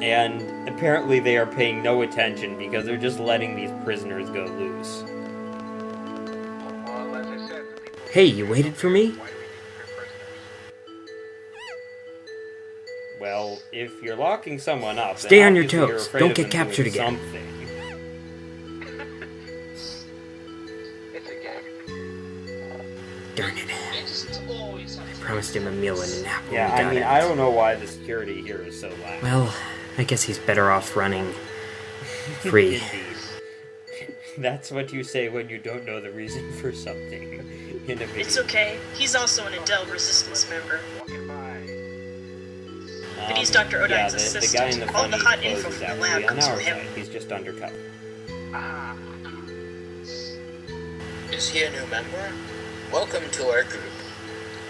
And apparently they are paying no attention because they're just letting these prisoners go loose. Hey, you waited for me? Well, if you're locking someone up, Stay then on your obviously you're toes. afraid Don't of get them captured doing again. Something. Darn it. I promised him a meal and a nap when Yeah, we got I mean, it. I don't know why the security here is so lax. Well, I guess he's better off running free. Indeed. That's what you say when you don't know the reason for something in a video. It's okay. He's also an Adele resistance member. But he's Dr. Odine's the assistant. guy in the All the hot funny info clothes is from the lab actually on comes our from him. side. He's just undercover. Is he a new member? Welcome to our group.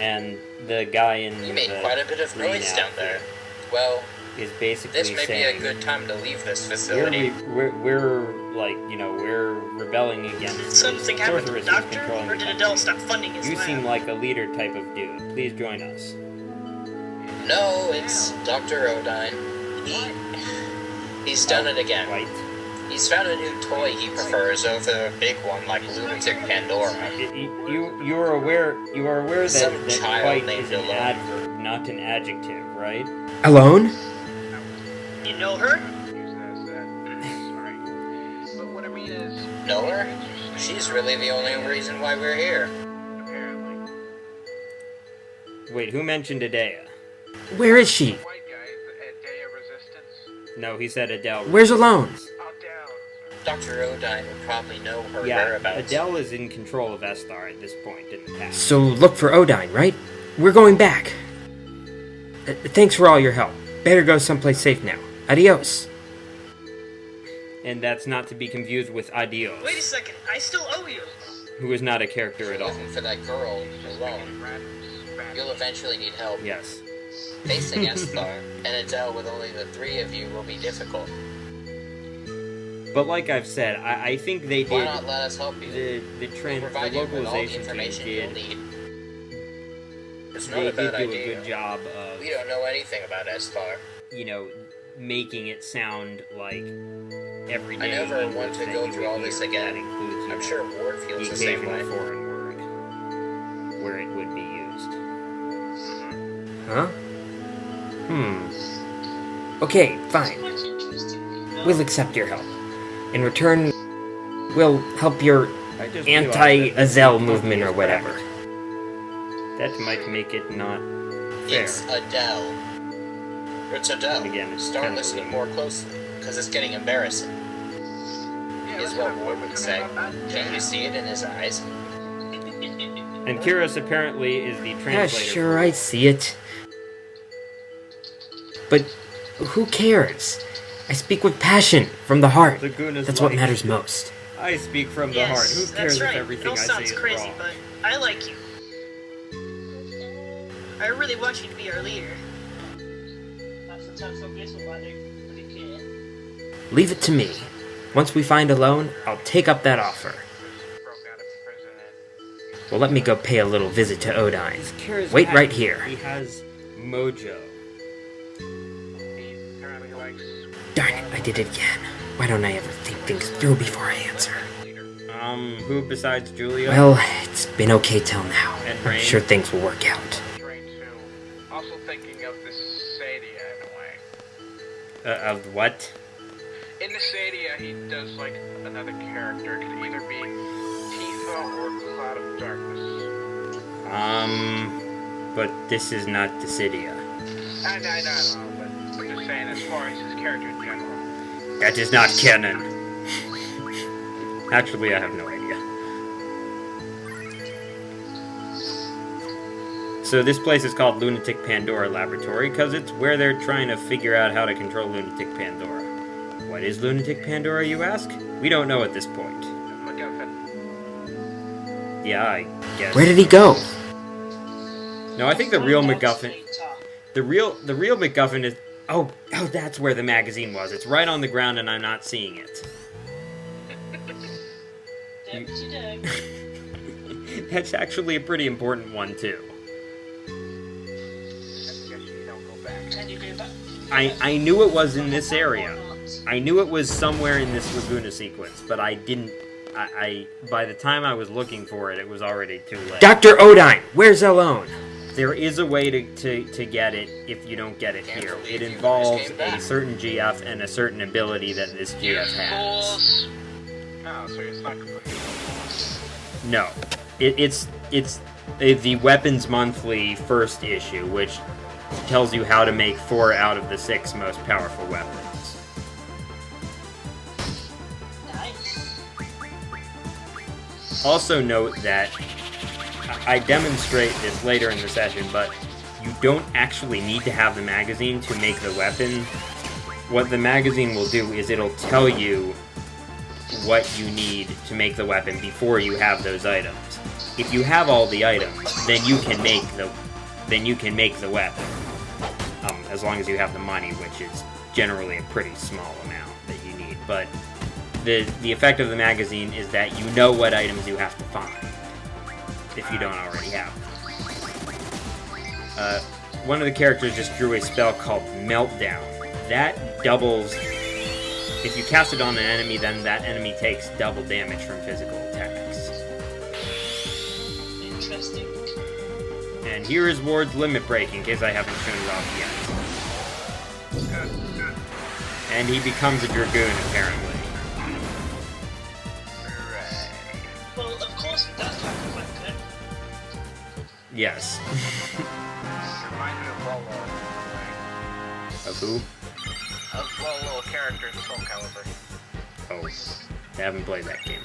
And the guy in You made the quite a bit of green noise down outfit there. Well, is basically this may be saying a good time to leave this facility. we're like, you know, we're rebelling against Something the happened to the sorceress who's doctor, controlling or the did country. Adele stop funding his You lab? seem like a leader type of dude. Please join us. No, it's Dr. Odine. He's done it again. Right? He's found a new toy he prefers over a big one like Lunatic Pandora. You are aware that Some that child quite named is an Ellone. adverb, not an adjective, right? Alone? You know her? Know her? She's really the only reason why we're here. Wait, who mentioned Edea? Where is she? No, he said Adele. Where's Ellone? Dr. Odine would probably know her Yeah, whereabouts. Adele is in control of Esthar at this point in the past. So look for Odine, right? We're going back. Thanks for all your help. Better go someplace safe now. Adios. And that's not to be confused with Adios, Wait a second, I still owe you. who is not a character at all. Looking for that girl alone. You'll eventually need help. Yes. Facing Esthar and Adele with only the three of you will be difficult. But like I've said, I think they Why did not let us help you? the Provide you with all the localization team information you'll did. need. It's not They a did bad do a idea. good job of, We don't know anything about Esthar. you know, making it sound like every day. I never English want to that go you through all would this hear. again. That includes, you I'm know, sure Ward the feels the same occasional way. foreign word where it would be used. Huh? Okay, fine. We'll accept your help. In return, we'll help your I just realized that anti-Zell this movement or is whatever. correct. That might make it not fair. It's Adele. It's Adele. Again, it's Start kind of listening weird. more closely, because it's getting embarrassing. Is what Ward would say. Can't you see it in his eyes? And Kiros apparently is the Yeah, translator. sure, I see it. But who cares? I speak with passion, from the heart. Laguna's That's what like, matters most. I speak from the Yes, heart. Who cares that's right. if everything it all I say sounds is crazy, wrong? but I like you. I really want you to be our leader. Leave it to me. Once we find Ellone, I'll take up that offer. Well, let me go pay a little visit to Odine. He's charismatic. Wait right here. He has mojo. Darn it, I did it again. Why don't I ever think things through before I answer? Who besides Julia? Well, it's been okay till now. And I'm Rain? sure things will work out. Also thinking of the Sadia in a way. Of what? In the Sadia, he does like another character. It could either be Tifa or Cloud of Darkness. But this is not Dissidia. I know, but I'm just saying as far as his character in general. That is not canon. Actually, I have no idea. So this place is called Lunatic Pandora Laboratory because it's where they're trying to figure out how to control Lunatic Pandora. What is Lunatic Pandora, you ask? We don't know at this point. MacGuffin. Yeah, I guess. Where did he go? No, I think the real MacGuffin... The real MacGuffin is... Oh, that's where the magazine was. It's right on the ground and I'm not seeing it. That's actually a pretty important one, too. I guess you don't go back. I knew it was in this area. I knew it was somewhere in this Laguna sequence, but I didn't... by the time I was looking for it, it was already too late. Dr. Odine, where's Ellone? There is a way to get it if you don't get it here. It involves a certain GF and a certain ability that this GF has. Oh, so it's not completely lost. No. It's the Weapons Monthly first issue, which tells you how to make 4 out of the 6 most powerful weapons. Nice. Also note that I demonstrate this later in the session, but you don't actually need to have the magazine to make the weapon. What the magazine will do is it'll tell you what you need to make the weapon before you have those items. If you have all the items, then you can make the weapon. As long as you have the money, which is generally a pretty small amount that you need. But the effect of the magazine is that you know what items you have to find, if you don't already have them. One of the characters just drew a spell called Meltdown. That doubles... If you cast it on an enemy, then that enemy takes double damage from physical attacks. Interesting. And here is Ward's Limit Break, in case I haven't shown it off yet. And he becomes a Dragoon, apparently. Well, of course that's kind of weapon. Yes. Reminds me of Lolo. Of who? Of Lolo character in Soul Calibur. Oh, I haven't played that game.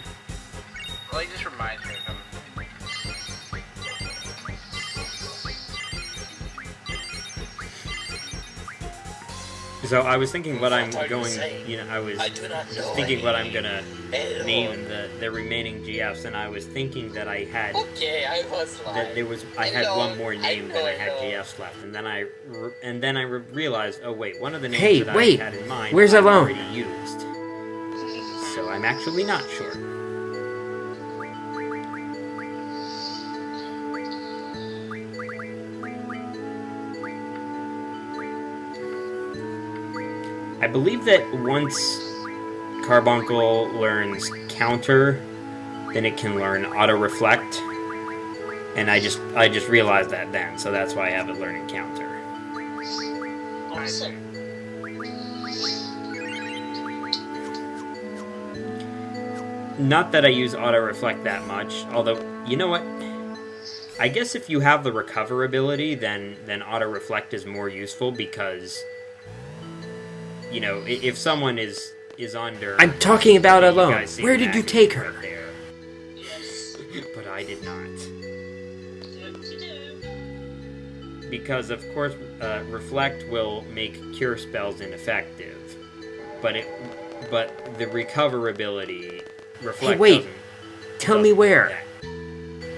Well, he just reminds me of him. So I was thinking what I'm What are you going, saying? you know, I was I do not know thinking what I'm gonna Ellone. name the remaining GFs, and I was thinking that I had Okay, I was lying. that there was I had Ellone, one more name than I had Ellone. GFs left, and then I realized, oh wait, one of the names Hey, that wait, I had in mind where's I've Ellone? already used, so I'm actually not sure. I believe that once Carbuncle learns Counter, then it can learn Auto Reflect, and I just realized that then, so that's why I have it learning Counter. Awesome. Not that I use Auto Reflect that much, although you know what? I guess if you have the Recover ability, then Auto Reflect is more useful because, you know, if someone is under... I'm talking about you Ellone. guys see Where the did you magazine take her? right there. Yes. But I did not. Do. Because, of course, Reflect will make Cure spells ineffective. But the Recover ability... Reflect Hey, wait. doesn't- Tell me where. that.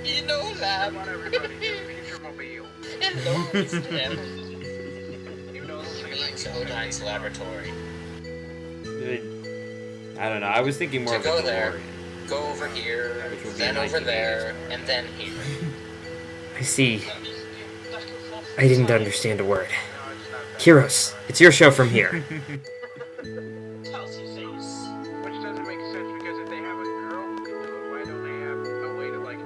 You know I that. want everybody to future mobile. Ellone is them. Even though it's He like means 1978. Odine's laboratory. I don't know. I was thinking more To of go a there. DeLorean. Go over here, Which would be then a over 1980s there, car. and then here. I see. Back and forth. I didn't understand a word. No, it's not that. Kiros, it's your show from here. Touty face. Which doesn't make sense because if they have a girl who can do it, why don't they have a way to like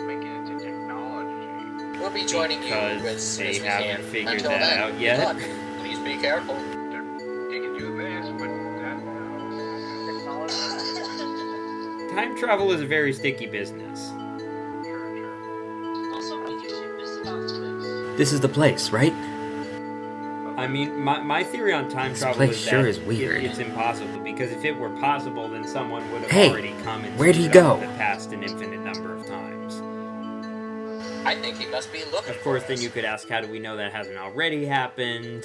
make it into technology? We'll be joining you Because as soon they as we haven't can. figured Until that then, out good yet. luck. Please be careful. You can do this, but that technology. Time travel is a very sticky business. Sure. Also, we do miss about it. This is the place, right? I mean, my theory on time This travel place is sure that is weird. it's impossible, because if it were possible, then someone would have Hey, already come and where'd he screwed up go? the past an infinite number of times. I think he must be looking Of course, for then us. you could ask, how do we know that hasn't already happened?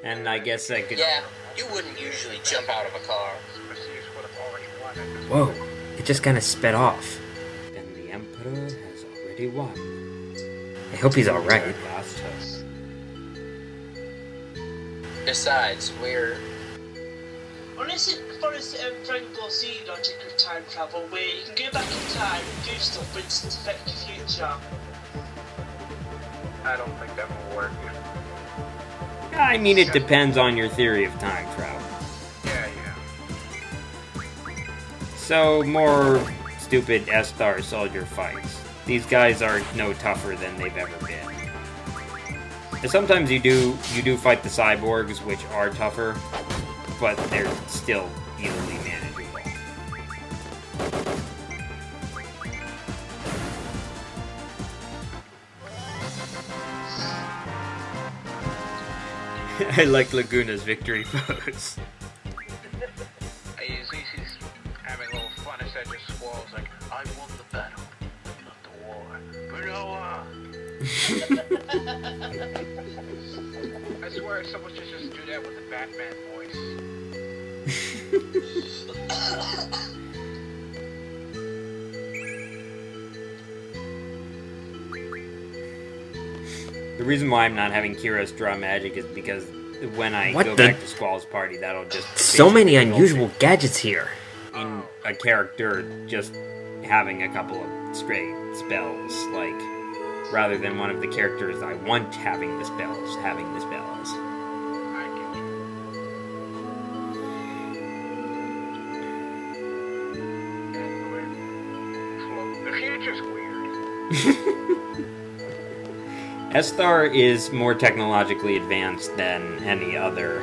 And I guess I could... Yeah, you wouldn't usually jump out of a car. Ulysses would have already won at this Whoa, it just kind of sped off. Then the Emperor has already won. I hope he's alright. Last hope. Besides, we're... Unless it follows the Dragon Ball Z logic of time travel, where you can go back in time and do stuff but it's affect the future. I don't think that will work. I I mean, it depends on your theory of time travel. Yeah. So, more stupid S-Star soldier fights. These guys are no tougher than they've ever been. And sometimes you do fight the cyborgs, which are tougher, but they're still easily manageable. I like Laguna's victory pose. Ulysses having a little fun instead of just Squall's like, I won the battle, not the war. Rinoa! I swear someone should just do that with the Batman voice. The reason why I'm not having Kiros draw magic is because when I What go the- back to Squall's party, that'll just... So many basically unusual gadgets here. in a character just having a couple of straight spells, like, rather than one of the characters I want having the spells. I get you. Anyway, the future's weird. S-Star is more technologically advanced than any other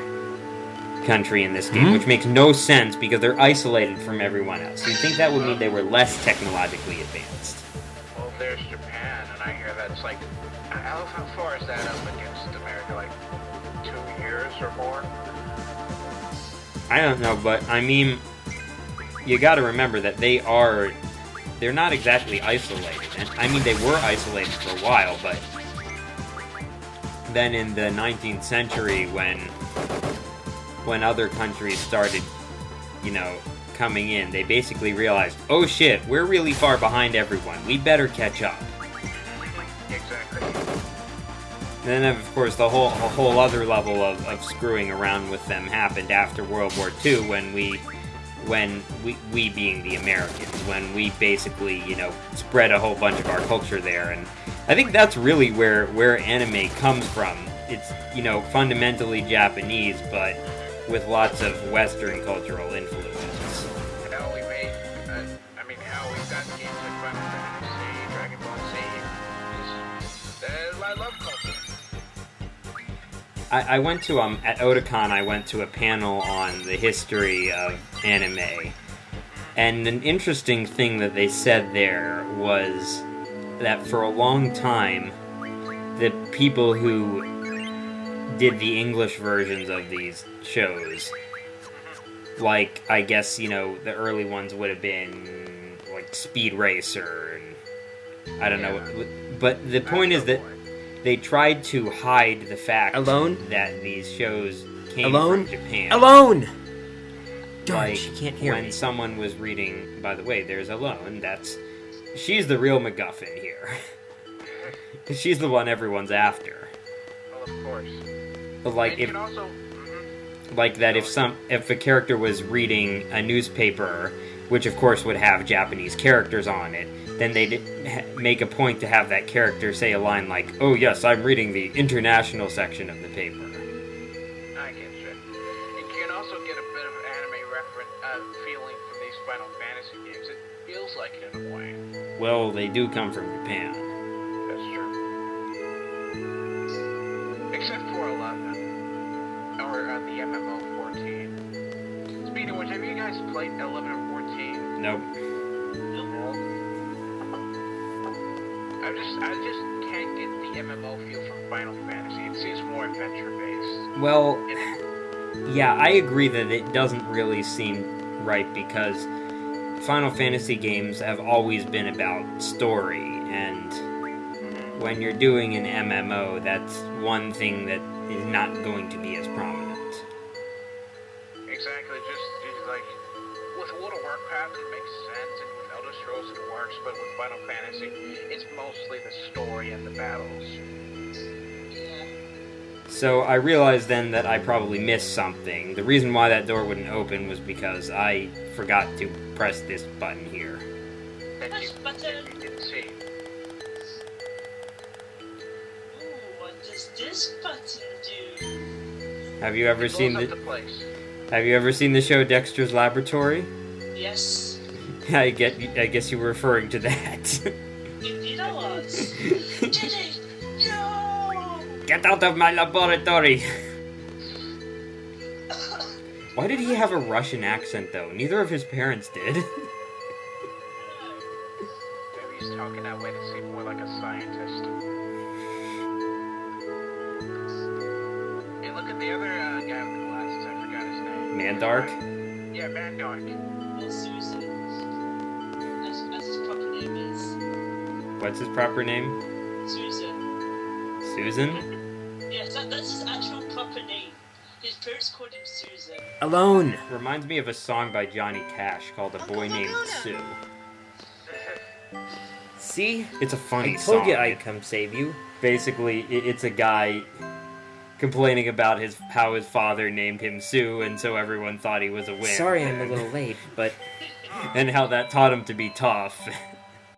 country in this game, which makes no sense because they're isolated from everyone else. You'd think that would mean they were less technologically advanced. Well, there's Japan, and I hear that's like, how far is that up against America? Like 2 years or more? I don't know, but I mean, you gotta remember that they're not exactly isolated. And, I mean, they were isolated for a while, but then in the 19th century, when other countries started, coming in, they basically realized, oh shit, we're really far behind everyone. We better catch up. Exactly. And then, of course, a whole other level of screwing around with them happened after World War II, when we being the Americans, when we basically, spread a whole bunch of our culture there. And I think that's really where anime comes from. It's, fundamentally Japanese, but with lots of Western cultural influences. And how we made, how we've got games like Final Fantasy, Dragon Ball Z, I love culture. I went to, at Otakon, I went to a panel on the history of anime. And an interesting thing that they said there was that for a long time, the people who did the English versions of these shows, like, I guess, the early ones would have been, like, Speed Racer, and I don't know, but the point is that they tried to hide the fact Ellone? that these shows came Ellone? from Japan. Ellone! Darn, Like, she can't hear when me. someone was reading, by the way, there's Ellone, she's the real MacGuffin here. She's the one everyone's after. Well, of course. Like, And you if, can also, like that if a character was reading a newspaper, which of course would have Japanese characters on it, then they'd make a point to have that character say a line like, oh yes, I'm reading the international section of the paper. I get you. You can also get a bit of anime feeling from these Final Fantasy games. It feels like it in a way. Well, they do come from Japan. That's true. Except for 11. Or the MMO 14. Speaking of which, have you guys played 11 and 14? Nope. I just can't get the MMO feel from Final Fantasy. It seems more adventure-based. Well, yeah, I agree that it doesn't really seem right because Final Fantasy games have always been about story, and when you're doing an MMO, that's one thing that is not going to be as prominent. Exactly, just like, with World of Warcraft it makes sense, and with Elder Scrolls it works, but with Final Fantasy, it's mostly the story and the battles. So I realized then that I probably missed something. The reason why that door wouldn't open was because I forgot to press this button here. That Press you button. didn't see. Ooh, what does this button do? Have you ever It seen blows up the the place. Have you ever seen the show Dexter's Laboratory? Yes. I guess you were referring to that. Indeed I was. Diddy! No! Get out of my laboratory! Why did he have a Russian accent, though? Neither of his parents did. Maybe he's talking that way to seem more like a scientist. Hey, look at the other guy with the glasses. I forgot his name. Mandark? Yeah, Mandark. Well, Susan. As his proper name is. What's his proper name? Susan. Susan? Yes, that's his actual proper name. His parents called him Susan. Ellone! Reminds me of a song by Johnny Cash called A Boy Named Sue. See? It's a funny I song. told you I'd come save you. Basically, it's a guy complaining about how his father named him Sue, and so everyone thought he was a wimp. Sorry I'm a little late, but And how that taught him to be tough.